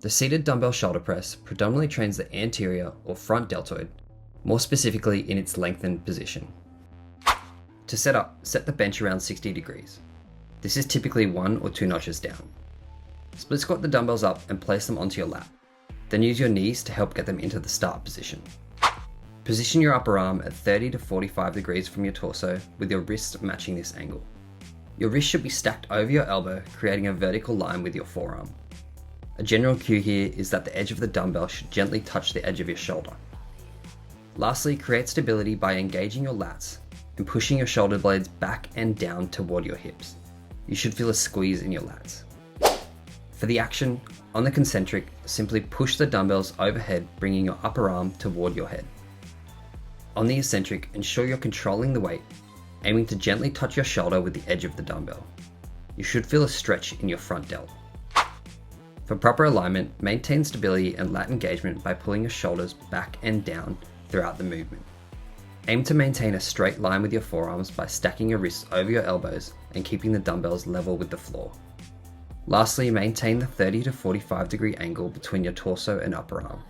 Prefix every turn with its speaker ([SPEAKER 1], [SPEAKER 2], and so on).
[SPEAKER 1] The seated dumbbell shoulder press predominantly trains the anterior or front deltoid, more specifically in its lengthened position. To set up, set the bench around 60 degrees. This is typically 1 or 2 notches down. Split squat the dumbbells up and place them onto your lap. Then use your knees to help get them into the start position. Position your upper arm at 30 to 45 degrees from your torso with your wrists matching this angle. Your wrist should be stacked over your elbow, creating a vertical line with your forearm. A general cue here is that the edge of the dumbbell should gently touch the edge of your shoulder. Lastly, create stability by engaging your lats and pushing your shoulder blades back and down toward your hips. You should feel a squeeze in your lats. For the action, on the concentric, simply push the dumbbells overhead, bringing your upper arm toward your head. On the eccentric, ensure you're controlling the weight, aiming to gently touch your shoulder with the edge of the dumbbell. You should feel a stretch in your front delt. For proper alignment, maintain stability and lat engagement by pulling your shoulders back and down throughout the movement. Aim to maintain a straight line with your forearms by stacking your wrists over your elbows and keeping the dumbbells level with the floor. Lastly, maintain the 30 to 45 degree angle between your torso and upper arm.